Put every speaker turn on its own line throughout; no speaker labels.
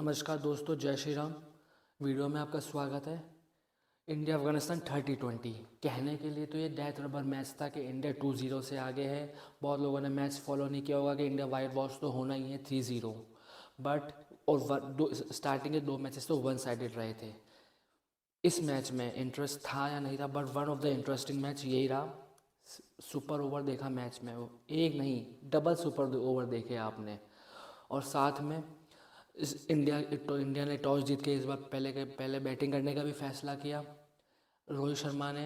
नमस्कार दोस्तों, जय श्री राम। वीडियो में आपका स्वागत है। इंडिया अफगानिस्तान 30-20 कहने के लिए तो ये डेथ रबर मैच था कि इंडिया 2-0 से आगे है। बहुत लोगों ने मैच फॉलो नहीं किया होगा कि इंडिया वाइट वॉश तो होना ही है 3-0। बट और स्टार्टिंग के 2 मैचेस तो वन साइडेड रहे थे। इस मैच में इंटरेस्ट था या नहीं था, but one of the interesting match यही रहा। सुपर ओवर देखा मैच में, एक नहीं डबल सुपर ओवर देखे आपने। और साथ में इंडिया ने टॉस जीत के इस बार पहले बैटिंग करने का भी फैसला किया। रोहित शर्मा ने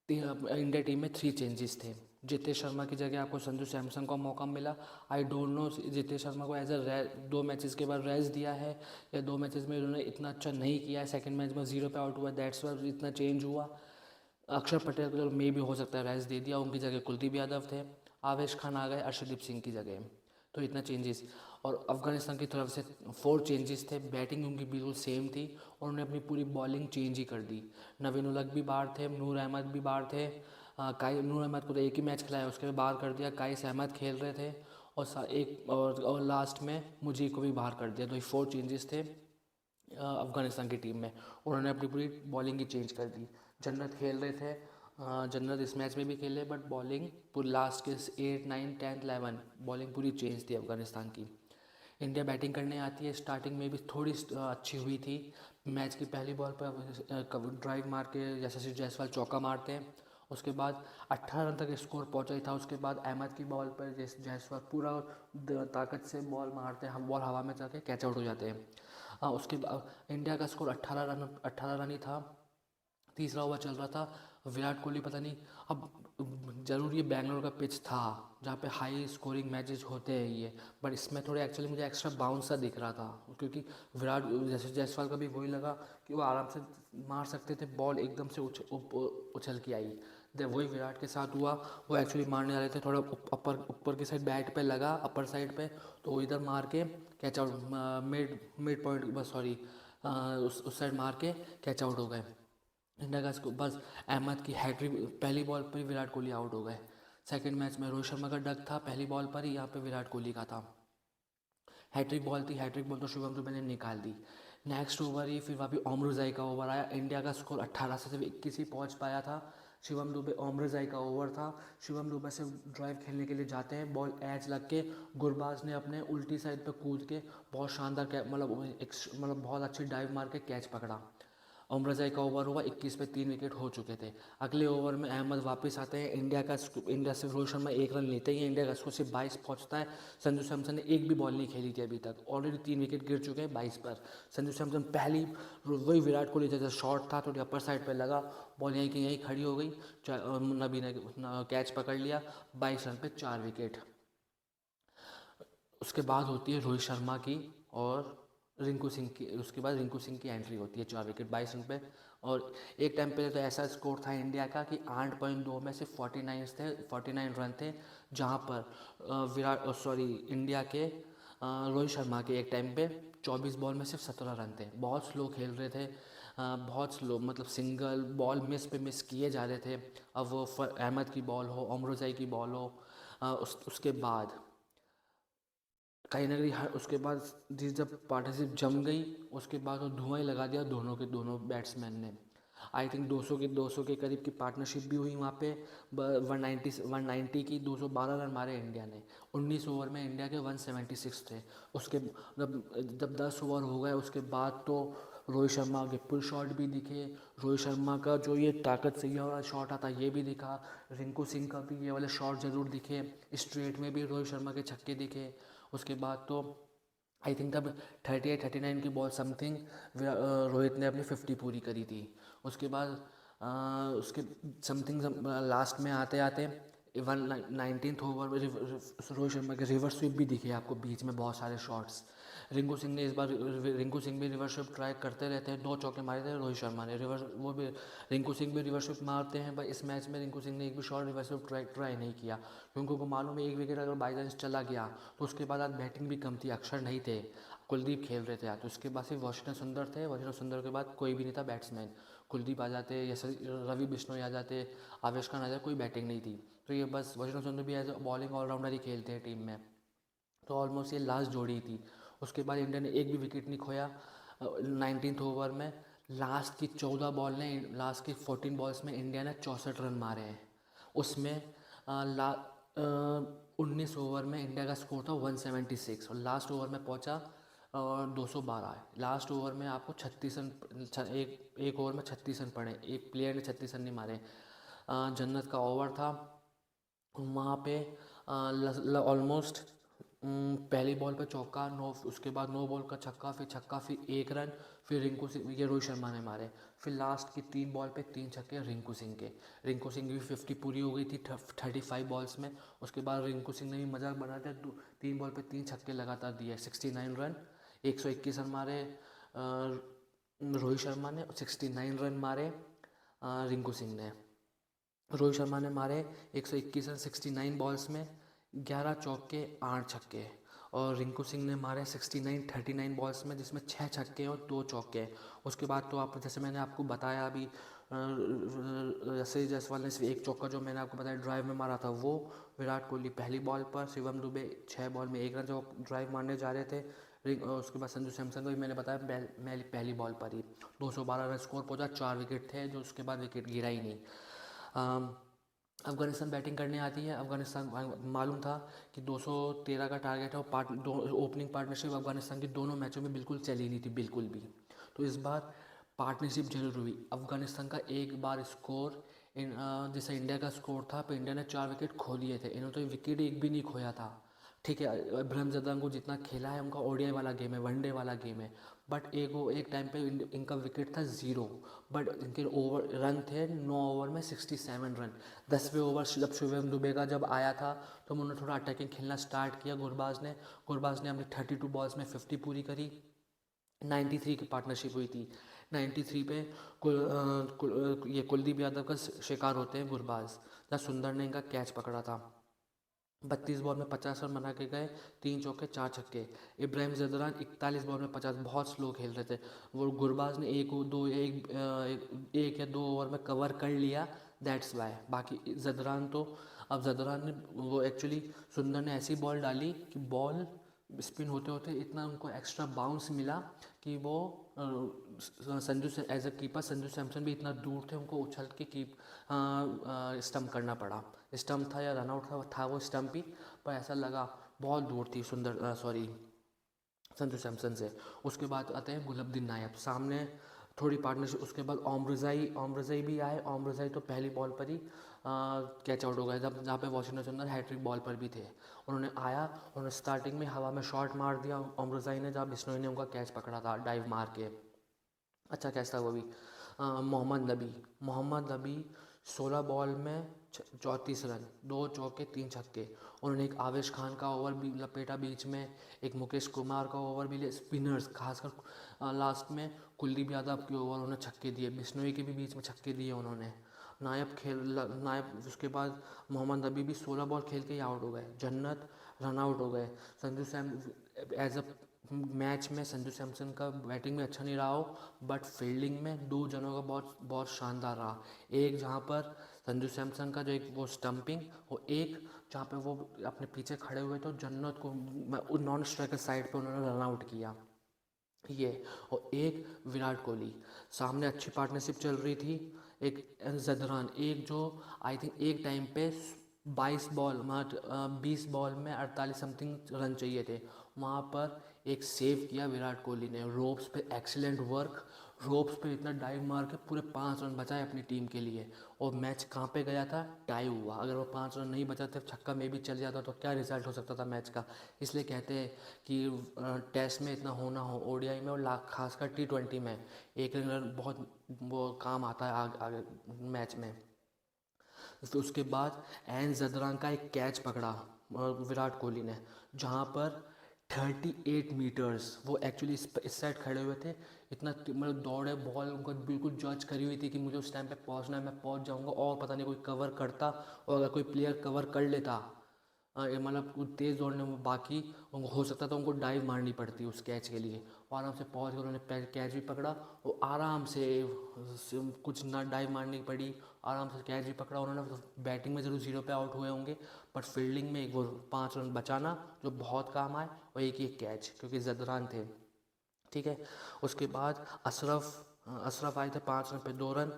इंडिया टीम में 3 चेंजेस थे। जितेश शर्मा की जगह आपको संजू सैमसन का मौका मिला। I don't know Jitesh Sharma को एज अ 2 मैचेस के बाद रेस्ट दिया है या 2 मैचेस में उन्होंने इतना अच्छा नहीं किया है। सेकंड मैच में 0 पे आउट हुआ, दैट्स वाई इतना चेंज हुआ। अक्षर पटेल को मे भी हो सकता है रेस्ट दे दिया, उनकी जगह कुलदीप यादव थे। आवेश खान आ गए अर्शदीप सिंह की जगह, तो इतना चेंजेस। और अफगानिस्तान की तरफ से 4 चेंजेस थे। बैटिंग उनकी बिल्कुल सेम थी और उन्होंने अपनी पूरी बॉलिंग चेंज ही कर दी। नवीन उलग भी बाहर थे, नूर अहमद भी बाहर थे। नूर अहमद को तो एक ही मैच खिलाया, उसके बाद बाहर कर दिया। काइस अहमद खेल रहे थे और लास्ट में मुझे को भी बाहर कर दिया। तो ये 4 चेंजेस थे अफ़गानिस्तान की टीम में। उन्होंने अपनी पूरी बॉलिंग ही चेंज कर दी। जन्नत खेल रहे थे, जन्नत इस मैच में भी खेले, बट बॉलिंग पूरी लास्ट के 8, 9, 10, 11 बॉलिंग पूरी चेंज थी अफ़गानिस्तान की। इंडिया बैटिंग करने आती है, स्टार्टिंग में भी थोड़ी अच्छी हुई थी। मैच की पहली बॉल पर ड्राइव मार के यशस्वी जायसवाल चौका मारते हैं। उसके बाद 18 रन तक स्कोर पहुंचा ही था। उसके बाद अहमद की बॉल पर जायसवाल पूरा ताकत से बॉल मारते हैं, बॉल हवा में जाके कैच आउट हो जाते हैं। उसके बाद इंडिया का स्कोर 18 रन ही था। तीसरा ओवर चल रहा था। विराट कोहली पता नहीं, अब ज़रूर ये बैंगलोर का पिच था जहाँ पे हाई स्कोरिंग मैचेस होते हैं ये, बट इसमें थोड़े एक्चुअली मुझे एक्स्ट्रा बाउंस सा दिख रहा था, क्योंकि विराट जैसे जायसवाल का भी वही लगा कि वो आराम से मार सकते थे, बॉल एकदम से उछल के आई। जब वही विराट के साथ हुआ, वो एक्चुअली मारने वाले थे, थोड़ा ऊपर ऊपर की साइड बैट पे लगा, अपर साइड पे, तो वो इधर मार के catch out, mid mid point, बस सॉरी, उस साइड मार के कैच आउट हो गए। इंडिया का स्कोर बस अहमद की हैट्रिक, पहली बॉल पर ही विराट कोहली आउट हो गए। सेकंड मैच में रोहित शर्मा का डक था, पहली बॉल पर ही यहाँ पे विराट कोहली का था। हैट्रिक बॉल थी, हैट्रिक बॉल तो शुभम दुबे ने निकाल दी। नेक्स्ट ओवर ही फिर वापस ओमरुजाई का ओवर आया। इंडिया का स्कोर 18 से सिर्फ 21 ही पहुँच पाया था। शिवम दुबे, ओमरुजाई का ओवर था। शिवम दुबे से ड्राइव खेलने के लिए जाते हैं, बॉल एज लग के गुरबाज ने अपने उल्टी साइड पर कूद के बहुत शानदार मतलब बहुत अच्छी डाइव मार के कैच पकड़ा। ओमराजाई का ओवर हुआ, 21 पे 3 विकेट हो चुके थे। अगले ओवर में अहमद वापस आते हैं। इंडिया से रोहित शर्मा 1 रन लेते ही इंडिया का स्कोर सिर्फ 22 पहुंचता है। संजू सैमसन ने एक भी बॉल नहीं खेली थी अभी तक, ऑलरेडी 3 विकेट गिर चुके हैं 22 पर। संजू सैमसन पहली, वही विराट कोहली जैसा शॉट था, थोड़ी अपर साइड पर लगा, बॉल यहीं की यहीं खड़ी हो गई, नबी ने कैच पकड़ लिया। 22 रन पे 4 विकेट। उसके बाद होती है रोहित शर्मा की और रिंकू सिंह की, उसके बाद रिंकू सिंह की एंट्री होती है 4 विकेट 22 रन पे। और एक टाइम पे तो ऐसा स्कोर था इंडिया का कि 8.2 में से 49 रन थे, जहाँ पर इंडिया के रोहित शर्मा के एक टाइम पे 24 बॉल में सिर्फ 17 रन थे। बहुत स्लो खेल रहे थे, बहुत स्लो, मतलब सिंगल बॉल मिस पे मिस किए जा रहे थे। अब वो अहमद की बॉल हो, ओमरोजाई की बॉल हो, उसके बाद कहीं ना कहीं उसके बाद जब पार्टनरशिप जम गई, उसके बाद वो धुआं ही लगा दिया दोनों के दोनों बैट्समैन ने। आई थिंक 200 के करीब की पार्टनरशिप भी हुई वहाँ पे। 190 की 212 रन मारे इंडिया ने। 19 ओवर में इंडिया के 176 थे। उसके जब 10 ओवर हो गए, उसके बाद तो रोहित शर्मा के पुल शॉट भी दिखे। रोहित शर्मा का जो ये ताकत से ये वाला शॉट आता ये भी दिखा। रिंकू सिंह का भी ये वाले शॉट ज़रूर दिखे। स्ट्रेट में भी रोहित शर्मा के छक्के दिखे। उसके बाद तो आई थिंक तब 38-39 की बॉल समथिंग रोहित ने अपनी 50 पूरी करी थी। उसके बाद उसके समथिंग लास्ट में आते आते 19th ओवर में रोहित शर्मा के रिवर्स स्वीप भी दिखे आपको, बीच में बहुत सारे शॉट्स। रिंकू सिंह भी रिवर्स स्वीप ट्राई करते रहते हैं। 2 चौके मारे थे रोहित शर्मा ने, रिंकू सिंह भी रिवर्स स्वीप मारते हैं, पर इस मैच में रिंकू सिंह ने एक भी शॉट रिवर्स स्वीप ट्राई नहीं किया, क्योंकि उनको मालूम है 1 विकेट अगर बाई चांस चला गया तो उसके बाद आज बैटिंग भी कम थी, अक्षर नहीं थे, कुलदीप खेल रहे थे आज, तो उसके बाद सिर्फ वाशिंगटन सुंदर थे। वाशिंगटन सुंदर के बाद कोई भी नहीं था बैट्समैन। कुलदीप आ जाते या रवि बिश्नोई आ जाते, आवेश खान आ जाते, कोई बैटिंग नहीं थी। तो ये बस वाशिंगटन सुंदर भी एज बॉलिंग ऑलराउंडर ही खेलते हैं टीम में, तो ऑलमोस्ट ये लास्ट जोड़ी थी। उसके बाद इंडिया ने एक भी विकेट नहीं खोया 19th ओवर में। लास्ट की 14 बॉल्स में इंडिया ने 64 रन मारे हैं। उसमें 19 ओवर में इंडिया का स्कोर था 176 और लास्ट ओवर में पहुंचा 212 है। लास्ट ओवर में आपको 36 रन एक ओवर में 36 रन पड़े, एक प्लेयर ने 36 रन नहीं मारे। जन्नत का ओवर था वहाँ पे ऑलमोस्ट पहली बॉल पे चौका, नो, उसके बाद 9 बॉल का छक्का, फिर 1 रन, फिर रिंकू सिंह, ये रोहित शर्मा ने मारे। फिर लास्ट की 3 बॉल पे 3 छक्के रिंकू सिंह की भी 50 पूरी हो गई थी 35 बॉल्स में। उसके बाद रिंकू सिंह ने भी मजाक बना दिया, 3 बॉल पे 3 छक्के लगातार दिए, 69 रन, 121 रन मारे रोहित शर्मा ने, 69 रन मारे रिंकू सिंह ने। रोहित शर्मा ने मारे 121 रन 69 बॉल्स में, 11 चौके 8 छक्के, और रिंकू सिंह ने मारे 39 बॉल्स में, जिसमें 6 छक्के और 2 चौके। उसके बाद तो आप, जैसे मैंने आपको बताया अभी, यशस्वी जायसवाल ने सिर्फ 1 चौका जो मैंने आपको बताया ड्राइव में मारा था वो, विराट कोहली पहली बॉल पर, शिवम दुबे 6 बॉल में 1 रन जो ड्राइव मारने जा रहे थे। उसके बाद संजू सैमसन को भी मैंने बताया पहली बॉल पर ही 212 रन स्कोर पहुंचा, 4 विकेट थे जो उसके बाद विकेट गिरा ही नहीं। अफ़गानिस्तान बैटिंग करने आती है। अफ़गानिस्तान मालूम था कि 213 का टारगेट है, और ओपनिंग पार्टनरशिप अफ़गानिस्तान की दोनों मैचों में बिल्कुल चली नहीं थी, बिल्कुल भी। तो इस बार पार्टनरशिप जरूर हुई। अफ़गानिस्तान का एक बार स्कोर जैसे इंडिया का स्कोर था, तो इंडिया ने 4 विकेट खो लिए थे, इन्होंने तो विकेट एक भी नहीं खोया था। ठीक है, इब्राहिम जदान को जितना खेला है, उनका ओडीआई वाला गेम है, वनडे वाला गेम है, बट एक टाइम पे इनका विकेट था 0, बट इनके ओवर रन थे 9 ओवर में 67 रन। 10वें ओवर जब शिवम दुबे का जब आया था तो उन्होंने थोड़ा अटैकिंग खेलना स्टार्ट किया। गुरबाज ने अपनी 32 बॉल्स में 50 पूरी करी। 93 की पार्टनरशिप हुई थी। 93 पे ये कुलदीप यादव का शिकार होते हैं गुरबाज, जहाँ सुंदर ने इनका कैच पकड़ा था। 32 बॉल में 50 रन बना के गए, 3 चौके 4 छक्के। इब्राहिम जदरान 41 बॉल में 50, बहुत स्लो खेल रहे थे वो। गुरबाज ने एक या 2 ओवर में कवर कर लिया, दैट्स वाई। बाकी जदरान तो, अब जदरान ने वो एक्चुअली, सुंदर ने ऐसी बॉल डाली कि बॉल स्पिन होते होते इतना उनको एक्स्ट्रा बाउंस मिला कि वो as a keeper Sanju Samson भी इतना दूर थे, उनको उछल के स्टम्प करना पड़ा। स्टम्प था या रनआउट था वो स्टम्प ही, पर ऐसा लगा बहुत दूर थी संजू सैमसन से। उसके बाद आते हैं गुलबदीन नायब सामने, थोड़ी पार्टनरशिप। उसके बाद ओमरज़ई भी आए। ओमरज़ई तो पहली बॉल पर ही कैच आउट हो गए, जहाँ पे वाशिंगटन सुंदर हैट्रिक बॉल पर भी थे। उन्होंने उन्होंने स्टार्टिंग में हवा में शॉट मार दिया ओमरज़ई ने, जहाँ बिश्नोई ने उनका कैच पकड़ा था डाइव मार के, अच्छा कैच था वो भी। मोहम्मद नबी 16 बॉल में 34 रन, 2 चौके 3 छक्के। उन्होंने एक आवेश खान का ओवर भी लपेटा बीच में, एक मुकेश कुमार का ओवर भी लिया। स्पिनर्स खासकर लास्ट में कुलदीप यादव के ओवर उन्होंने छक्के दिए, बिश्नोई के भी बीच में छक्के दिए उन्होंने। नायब उसके बाद मोहम्मद नबी भी 16 बॉल खेल के ही आउट हो गए। जन्नत रन आउट हो गए। Sanju Sam as a match में संजू सैमसन का बैटिंग में अच्छा नहीं रहा हो, बट फील्डिंग में 2 जनों का बहुत बहुत शानदार रहा। एक जहाँ पर संजू सैमसन का जो एक वो स्टंपिंग, और एक जहाँ पे वो अपने पीछे खड़े हुए थे, जन्नत को नॉन स्ट्राइकर साइड पे उन्होंने रन आउट किया ये। और एक विराट कोहली, सामने अच्छी पार्टनरशिप चल रही थी। एक जदरान, एक जो आई थिंक एक टाइम पे 20 बॉल में 48 समथिंग रन चाहिए थे, वहाँ पर एक सेव किया विराट कोहली ने। रोप्स पे एक्सीलेंट वर्क, रोप्स पे इतना डाइव मार के पूरे 5 रन बचाए अपनी टीम के लिए। और मैच कहाँ पे गया था, टाई हुआ। अगर वो 5 रन नहीं बचाते, छक्का में भी चल जाता, तो क्या रिजल्ट हो सकता था मैच का। इसलिए कहते हैं कि टेस्ट में इतना होना हो, ओडीआई में और खासकर T20 में एक रन बहुत वो काम आता है आगे मैच में। फिर उसके बाद एन जदरान का एक कैच पकड़ा विराट कोहली ने, जहाँ पर 38 मीटर्स, वो एक्चुअली इस साइड खड़े हुए थे, इतना मतलब दौड़े, बॉल उनको बिल्कुल जज करी हुई थी कि मुझे उस टाइम पे पहुंचना है, मैं पहुंच जाऊंगा, और पता नहीं कोई कवर करता, और अगर कोई प्लेयर कवर कर लेता मतलब तेज़ दौड़ने में, बाकी उनको हो सकता था उनको डाइव मारनी पड़ती उस कैच के लिए। और आराम से पहुंच कर उन्होंने कैच भी पकड़ा और आराम से कुछ ना डाइव मारनी पड़ी, आराम से कैच भी पकड़ा उन्होंने। बैटिंग में ज़रूर 0 पे आउट हुए होंगे, बट फील्डिंग में एक वो 5 रन बचाना जो बहुत काम आए, और एक कैच क्योंकि जदरान थे। ठीक है, उसके बाद अशरफ आए थे 5 रन पे 2 रन,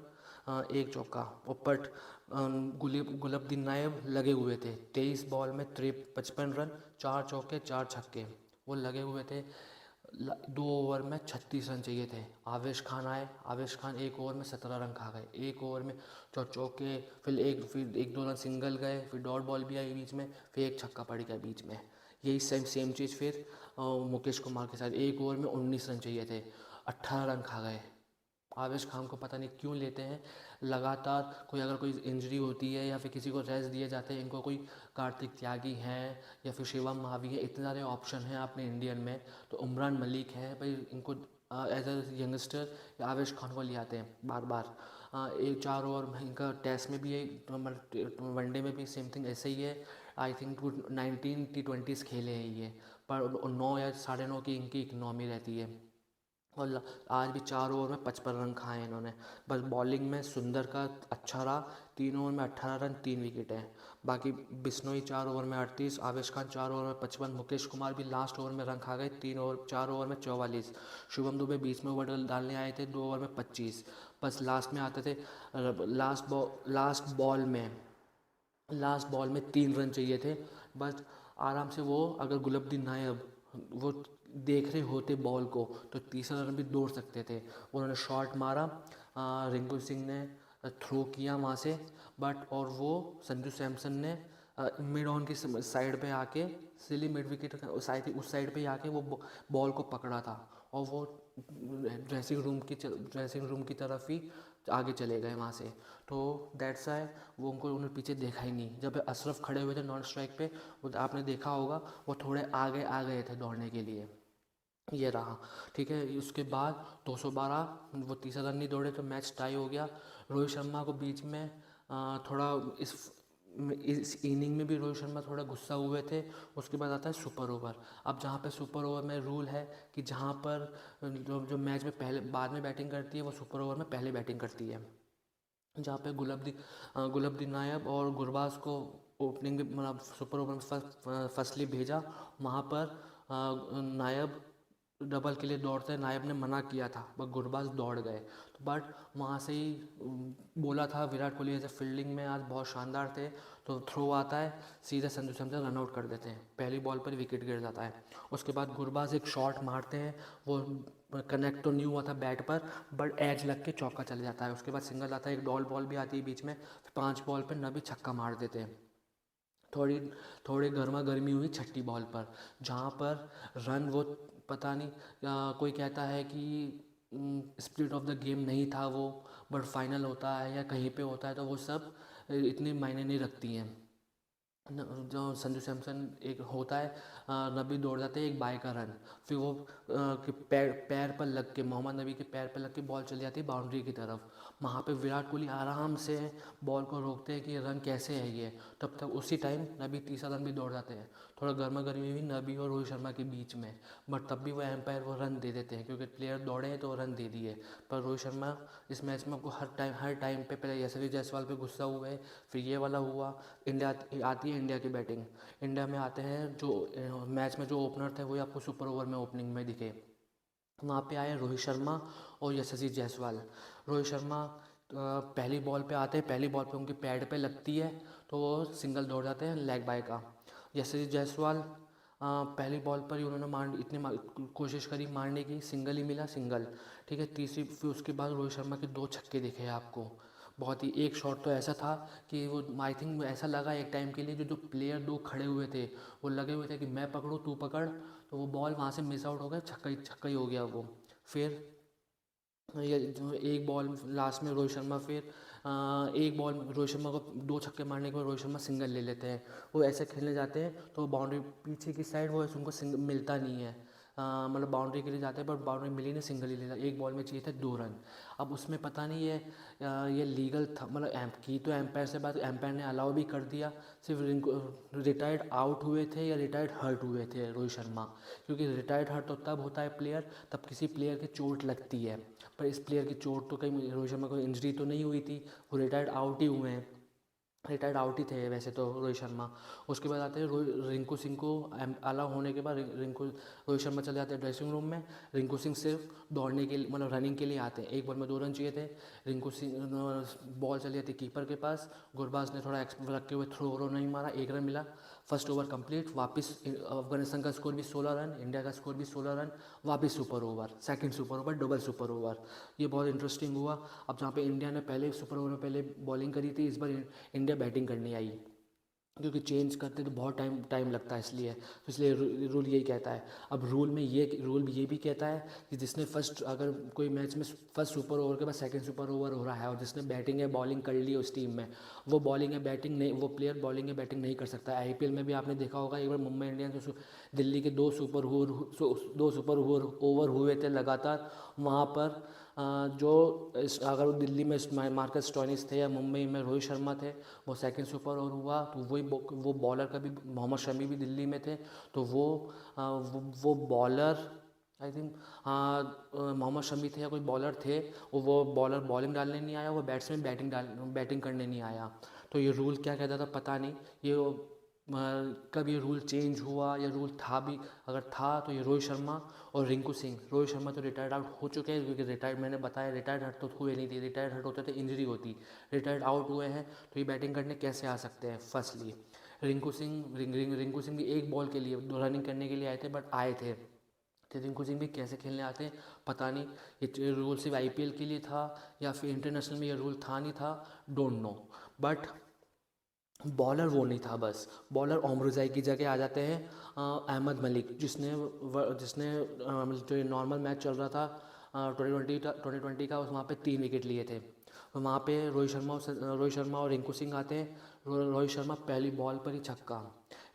एक चौका। और बट गुलाबुद्दीन नायब लगे हुए थे 23 बॉल में 55 रन, 4 चौके 4 छक्के, वो लगे हुए थे। 2 ओवर में 36 रन चाहिए थे। आवेश खान आए, आवेश खान 1 ओवर में 17 रन खा गए। 1 ओवर में चौके, फिर एक 2 रन सिंगल गए, फिर डॉट बॉल भी आई बीच में, फिर एक छक्का पड़ गया बीच में। यही सेम चीज़ फिर मुकेश कुमार के साथ 1 ओवर में 19 रन चाहिए थे, 18 रन खा गए। आवेश खान को पता नहीं क्यों लेते हैं लगातार, अगर कोई इंजरी होती है या फिर किसी को रेस्ट दिए जाते हैं, इनको कोई कार्तिक त्यागी हैं या फिर शिवम महावी है, इतने सारे ऑप्शन हैं अपने इंडियन में, तो उमरान मलिक है भाई, इनको एज अ यंगस्टर या आवेश खान को ले आते हैं बार बार। एक 4 ओवर में इनका टेस्ट में भी है, वनडे में भी सेम थिंग ऐसे ही है। आई थिंक 19 T20s खेले हैं ये, पर 9 या 9.5 की इनकी इकनॉमी रहती है। और आज भी 4 ओवर में 55 रन खाए इन्होंने। बस बॉलिंग में सुंदर का अच्छा रहा, 3 ओवर में 18 रन 3 विकेट हैं। बाकी बिश्नोई 4 ओवर में 38, आवेश खान 4 ओवर में 55, मुकेश कुमार भी लास्ट ओवर में रन खा गए, 4 ओवर में 44। शुभम दुबे बीच में ओवर डालने आए थे 2 ओवर में 25, बस लास्ट में आते थे। लास्ट बॉल में 3 रन चाहिए थे बस। आराम से वो, अगर गुलाबुद्दीन नायब वो देख रहे होते बॉल को, तो तीसरा रन भी दौड़ सकते थे। उन्होंने शॉट मारा, रिंकू सिंह ने थ्रो किया वहाँ से, बट और वो संजू सैमसन ने मिड ऑन की साइड पे आके, सिली मिड विकेट उस साइड पे आके वो बॉल को पकड़ा था, और वो ड्रेसिंग रूम की तरफ ही आगे चले गए वहाँ से। तो दैट्स वाई वो उन्होंने पीछे देखा ही नहीं। जब अशरफ खड़े हुए थे नॉन स्ट्राइक पे, वो आपने देखा होगा, वो थोड़े आगे आ गए थे दौड़ने के लिए। ये रहा, ठीक है। उसके बाद 212, वो तीसरा रन नहीं दौड़े तो मैच टाई हो गया। रोहित शर्मा को बीच में थोड़ा इस इनिंग में भी रोहित शर्मा थोड़ा गुस्सा हुए थे। उसके बाद आता है सुपर ओवर। अब जहाँ पे सुपर ओवर में रूल है कि जहाँ पर जो मैच में पहले बाद में बैटिंग करती है, वो सुपर ओवर में पहले बैटिंग करती है। जहाँ पे गुलाबुद्दीन नायब और गुरबाज को ओपनिंग में, मतलब सुपर ओवर में फर्स्टली भेजा। वहाँ पर नायब डबल के लिए दौड़ते, नायब ने मना किया था, बट गुरबाज दौड़ गए। तो बट वहाँ से ही बोला था विराट कोहली ऐसे फील्डिंग में आज बहुत शानदार थे, तो थ्रो आता है सीधे संजू सैमसन रन आउट कर देते हैं, पहली बॉल पर विकेट गिर जाता है। उसके बाद गुरबाज एक शॉट मारते हैं, वो कनेक्ट तो नहीं हुआ था बैट पर, बट एज लग के चौका चले जाता है। उसके बाद सिंगल आता है, एक डॉल बॉल भी आती है बीच में, फिर 5 बॉल पर नबी छक्का मार देते हैं। थोड़ी थोड़ी गर्मा गर्मी हुई छठी बॉल पर, जहाँ पर रन वो पता नहीं, कोई कहता है कि स्पिरिट ऑफ द गेम नहीं था वो, बट फाइनल होता है या कहीं पे होता है तो वो सब इतने मायने नहीं रखती हैं। जो संजू सैमसन एक होता है, नबी दौड़ जाते हैं एक बाय का रन, फिर वो कि पैर पर लग के, मोहम्मद नबी के पैर पर लग के बॉल चली जाती है बाउंड्री की तरफ। वहाँ पे विराट कोहली आराम से बॉल को रोकते हैं कि ये रन कैसे है ये। तब तक उसी टाइम नबी तीसरा रन भी दौड़ जाते हैं। थोड़ा गर्मा गर्मी हुई नबी और रोहित शर्मा के बीच में, बट तब भी वो एम्पायर वो रन दे देते हैं क्योंकि प्लेयर दौड़े हैं तो रन दे दिए। पर रोहित शर्मा इस मैच में आपको हर टाइम पे, पहले यशस्वी जायसवाल पे गुस्सा हुए, फिर ये वाला हुआ। इंडिया आती है, इंडिया की बैटिंग, इंडिया में आते हैं जो मैच में जो ओपनर थे वही आपको सुपर ओवर में ओपनिंग में दिखे। वहाँ पे आए रोहित शर्मा और यशस्वी जायसवाल। रोहित शर्मा पहली बॉल पे आते हैं, पहली बॉल पे उनके पैड पे लगती है तो वो सिंगल दौड़ जाते हैं लेग बाय का। यशस्वी जायसवाल पहली बॉल पर ही उन्होंने कोशिश करी मारने की, सिंगल ही मिला, सिंगल, ठीक है। तीसरी, फिर उसके बाद रोहित शर्मा के 2 छक्के दिखे आपको। बहुत ही, एक शॉट तो ऐसा था कि वो आई थिंक ऐसा लगा एक टाइम के लिए, जो प्लेयर 2 खड़े हुए थे वो लगे हुए थे कि मैं पकड़ूँ तू पकड़, तो वो बॉल वहाँ से मिस आउट हो गया, छक्का ही हो गया वो। फिर ये जो एक बॉल लास्ट में रोहित शर्मा, फिर एक बॉल रोहित शर्मा को 2 छक्के मारने के बाद रोहित शर्मा सिंगल ले लेते हैं। वो ऐसे खेलने जाते हैं तो बाउंड्री पीछे की साइड वो उनको सिंगल मिलता नहीं है, मतलब बाउंड्री के लिए जाते हैं, बट बाउंड्री मिली नहीं, सिंगल ही लेता, एक बॉल में चाहिए था 2 रन। अब उसमें पता नहीं ये लीगल था, मतलब की तो एम्पायर से बात, एम्पायर ने अलाउ भी कर दिया। सिर्फ रिटायर्ड आउट हुए थे या रिटायर्ड हर्ट हुए थे रोहित शर्मा, क्योंकि रिटायर्ड हर्ट तो तब होता है प्लेयर, तब किसी प्लेयर की चोट लगती है, पर इस प्लेयर की चोट तो कहीं रोहित शर्मा को इंजरी तो नहीं हुई थी, वो रिटायर्ड आउट ही हुए हैं, रिटायर्ड आउट ही थे वैसे तो रोहित शर्मा। उसके बाद आते हैं रिंकू सिंह को अलाउ होने के बाद रिंकू रोहित शर्मा चले जाते हैं ड्रेसिंग रूम में। रिंकू सिंह सिर्फ दौड़ने के लिए, मतलब रनिंग के लिए आते हैं, एक बॉल में 2 रन चाहिए थे। रिंकू सिंह बॉल चली जाती कीपर के पास, गुरबाज ने थोड़ा रखते हुए थ्रो नहीं मारा, 1 रन मिला। फर्स्ट ओवर कंप्लीट, वापस अफगानिस्तान का स्कोर भी 16 रन, इंडिया का स्कोर भी 16 रन, वापस super over, second super over, double super over. ये बहुत इंटरेस्टिंग हुआ। अब जहाँ पे इंडिया ने पहले सुपर ओवर में पहले बॉलिंग करी थी, इस बार इंडिया बैटिंग करने आई, क्योंकि चेंज करते तो बहुत टाइम लगता है, इसलिए रूल यही कहता है। अब रूल ये भी कहता है कि जिसने फर्स्ट, अगर कोई मैच में फर्स्ट सुपर ओवर के बाद सेकंड सुपर ओवर हो रहा है और जिसने बैटिंग या बॉलिंग कर ली है उस टीम में, वो बॉलिंग या बैटिंग नहीं, वो प्लेयर बॉलिंग या बैटिंग नहीं कर सकता। आईपीएल में भी आपने देखा होगा, एक बार मुंबई इंडियंस दिल्ली के 2 सुपर ओवर हुए थे लगातार, वहाँ पर अगर दिल्ली में मार्कस स्टोइनिस थे या मुंबई में रोहित शर्मा थे, वो सेकंड सुपर ओवर हुआ तो वो बॉलर का भी, मोहम्मद शमी भी दिल्ली में थे, तो वो bowler, I think Mohammed Shami थे या कोई बॉलर थे, वो बॉलर बॉलिंग डालने नहीं आया, वो बैट्समैन बैटिंग करने नहीं आया। तो ये रूल क्या कहता था पता नहीं, ये कब ये रूल चेंज हुआ या रूल था भी, अगर था तो ये रोहित शर्मा और रिंकू सिंह, रोहित शर्मा तो रिटायर्ड आउट हो चुके हैं, क्योंकि रिटायर्ड मैंने बताया रिटायर्ड हट तो हुए नहीं थे, रिटायर्ड हट होते तो इंजरी होती, रिटायर्ड आउट हुए हैं तो ये बैटिंग करने कैसे आ सकते हैं। फर्स्टली रिंकू सिंह भी एक बॉल के लिए रनिंग करने के लिए आए थे, बट आए थे, तो रिंकू सिंह भी कैसे खेलने आते हैं पता नहीं। ये रूल सिर्फ आईपीएल के लिए था या फिर इंटरनेशनल में ये रूल था नहीं था, डोंट नो। बट बॉलर वो नहीं था, बस बॉलर ओमरुजाई की जगह आ जाते हैं अहमद मलिक, जिसने जो नॉर्मल मैच चल रहा था 2020 का, वहाँ पे 3 विकेट लिए थे। वहाँ पे रोहित शर्मा और रिंकू सिंह आते हैं। रोहित शर्मा पहली बॉल पर ही छक्का,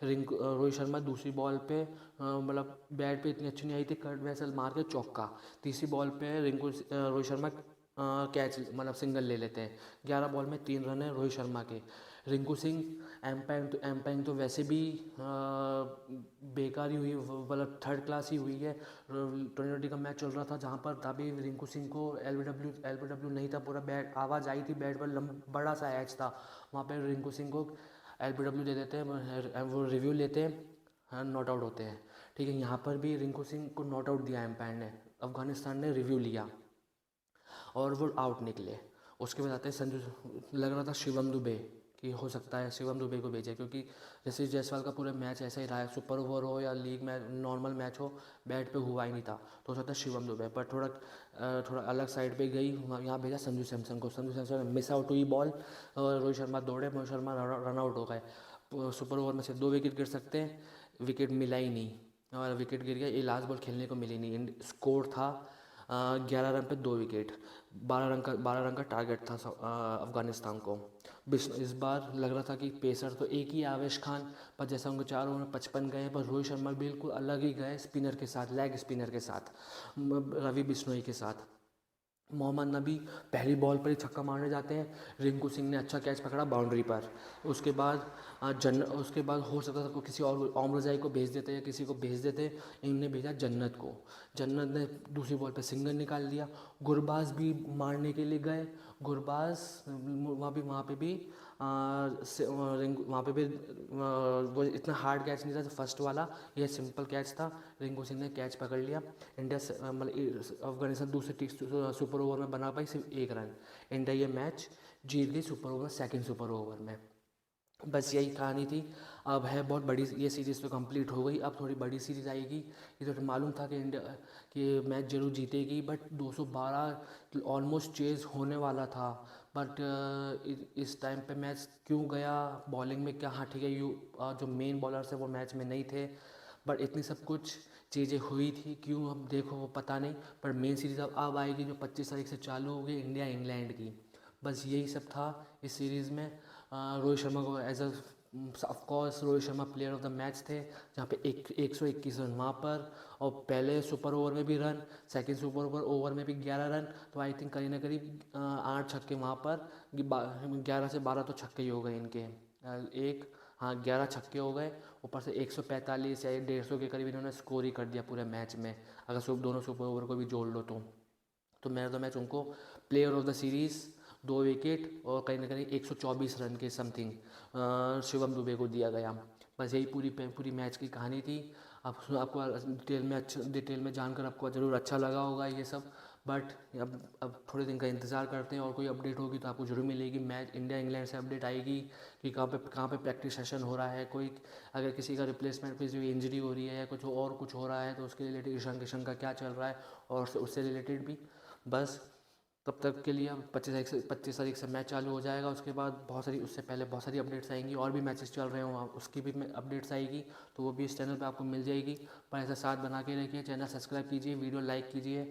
रोहित शर्मा दूसरी बॉल पे मतलब बैट पे इतनी अच्छी नहीं आई थी, कट वैसल मार के चौका। तीसरी बॉल पे रोहित शर्मा कैच, मतलब सिंगल ले लेते हैं। 11 बॉल में 3 रन है रोहित शर्मा के। रिंकू सिंह एम्पायरिंग तो वैसे भी बेकार ही हुई, मतलब थर्ड क्लास ही हुई है। 2020 का मैच चल रहा था जहाँ पर तभी रिंकू सिंह को एलबीडब्ल्यू नहीं था, पूरा बैट आवाज़ आई थी, बैट पर बड़ा सा एच था, वहाँ पर रिंकू सिंह को एलबीडब्ल्यू दे देते हैं, वो रिव्यू लेते हैं, नॉट आउट होते हैं। ठीक है, यहाँ पर भी रिंकू सिंह को नॉट आउट दिया एम्पायर ने, अफगानिस्तान ने रिव्यू लिया और वो आउट निकले। उसके बाद आते हैं लग रहा था शिवम दुबे, कि हो सकता है शिवम दुबे को भेजे, क्योंकि जैसे जायसवाल का पूरा मैच ऐसा ही रहा है, सुपर ओवर हो या लीग मैच नॉर्मल मैच हो, बैट पे हुआ ही नहीं था, तो हो सकता है शिवम दुबे, पर थोड़ा अलग साइड पे गई, यहाँ भेजा संजू सैमसन को। संजू सैमसन मिस आउट हुई बॉल, और रोहित शर्मा दौड़े, रोहित शर्मा रन आउट हो गए। सुपर ओवर में से 2 विकेट गिर सकते हैं, विकेट मिला ही नहीं, और विकेट गिर गया, ये लास्ट बॉल खेलने को मिली नहीं। स्कोर था 11 रन पे 2 विकेट, 12 रन का टारगेट था अफगानिस्तान को। इस बार लग रहा था कि पेसर तो एक ही आवेश खान, पर जैसा उनको 4 ओवर में 55 गए, पर रोहित शर्मा बिल्कुल अलग ही गए स्पिनर के साथ, लेग स्पिनर के साथ, रवि बिश्नोई के साथ। मोहम्मद नबी पहली बॉल पर ही छक्का मारने जाते हैं, रिंकू सिंह ने अच्छा कैच पकड़ा बाउंड्री पर। उसके बाद हो सकता था को किसी और ओमरजाई को भेज देते या किसी को भेज देते, इनने भेजा जन्नत को। जन्नत ने दूसरी बॉल पे सिंगल निकाल दिया। गुरबाज भी मारने के लिए गए, गुरबाज वहाँ पे भी वो इतना हार्ड कैच नहीं था फर्स्ट वाला, ये सिंपल कैच था, रिंकू सिंह ने कैच पकड़ लिया। इंडिया मतलब अफगानिस्तान दूसरे सुपर ओवर में बना पाई सिर्फ 1 रन, इंडिया ये मैच जीत गई super over, second super over में। बस यही कहानी थी। अब है बहुत बड़ी, ये सीरीज़ तो कंप्लीट हो गई, अब थोड़ी बड़ी सीरीज़ आएगी। ये तो मालूम था कि इंडिया कि मैच जरूर जीतेगी, बट 212 ऑलमोस्ट चेज़ होने वाला था, बट इस टाइम पे मैच क्यों गया बॉलिंग में, क्या हाँ ठीक है, जो मेन बॉलर्स है वो मैच में नहीं थे, बट इतनी सब कुछ चीज़ें हुई थी, क्यों अब देखो वो पता नहीं। पर मेन सीरीज़ अब आएगी जो 25 तारीख से चालू होगी, इंडिया इंग्लैंड की। बस यही सब था इस सीरीज़ में। रोहित शर्मा को as a of course Rohit Sharma player of the match थे, जहाँ पे 121 रन वहाँ पर, और पहले सुपर ओवर में भी रन, सेकंड सुपर ओवर में भी 11 रन। तो आई थिंक करीब ना करीब 8 छक्के वहाँ पर, 11 से 12 तो छक्के ही हो गए इनके। एक हाँ 11 छक्के हो गए, ऊपर से 145 या 150 के करीब इन्होंने स्कोर ही कर दिया पूरे मैच में, अगर दोनों सुपर ओवर को भी जोड़ लो तो मैन ऑफ द मैच उनको player of the series, 2 wicket और कहीं ना कहीं 124 रन के समथिंग शिवम दुबे को दिया गया। बस यही पूरी मैच की कहानी थी। आपको डिटेल में जानकर आपको ज़रूर अच्छा लगा होगा ये सब, बट अब थोड़े दिन का इंतज़ार करते हैं, और कोई अपडेट होगी तो आपको जरूर मिलेगी। मैच इंडिया इंग्लैंड से अपडेट आएगी कि कहाँ पे प्रैक्टिस सेशन हो रहा है, कोई अगर किसी का रिप्लेसमेंट, किसी की इंजरी हो रही है या कुछ और रहा है तो उसके रिलेटेड ईशान किशन का क्या चल रहा है, और उससे रिलेटेड भी। बस तब तक के लिए अब 25 तारीख से मैच चालू हो जाएगा, उसके बाद उससे पहले बहुत सारी अपडेट्स आएंगी, और भी मैचेस चल रहे हों उसकी भी अपडेट्स आएगी, तो वो भी इस चैनल पे आपको मिल जाएगी। पर ऐसा साथ बना के रखिए, चैनल सब्सक्राइब कीजिए, वीडियो लाइक कीजिए,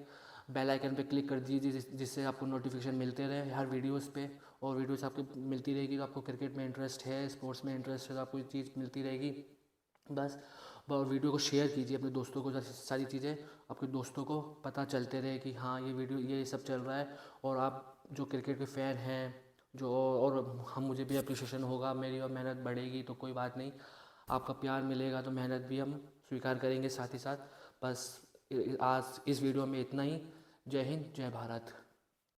बेल आइकन पे क्लिक कर दीजिए जिससे आपको नोटिफिकेशन मिलते रहे हर वीडियोज़ पे, और वीडियोज़ आपको मिलती रहेगी। तो आपको क्रिकेट में इंटरेस्ट है, स्पोर्ट्स में इंटरेस्ट है, तो आपको ये चीज़ मिलती रहेगी। बस और वीडियो को शेयर कीजिए अपने दोस्तों को, सारी चीज़ें आपके दोस्तों को पता चलते रहे कि हाँ ये वीडियो ये सब चल रहा है। और आप जो क्रिकेट के फ़ैन हैं जो, और हम मुझे भी अप्रिशिएशन होगा, मेरी और मेहनत बढ़ेगी तो कोई बात नहीं, आपका प्यार मिलेगा तो मेहनत भी हम स्वीकार करेंगे साथ ही साथ। बस आज इस वीडियो में इतना ही। जय हिंद, जय भारत।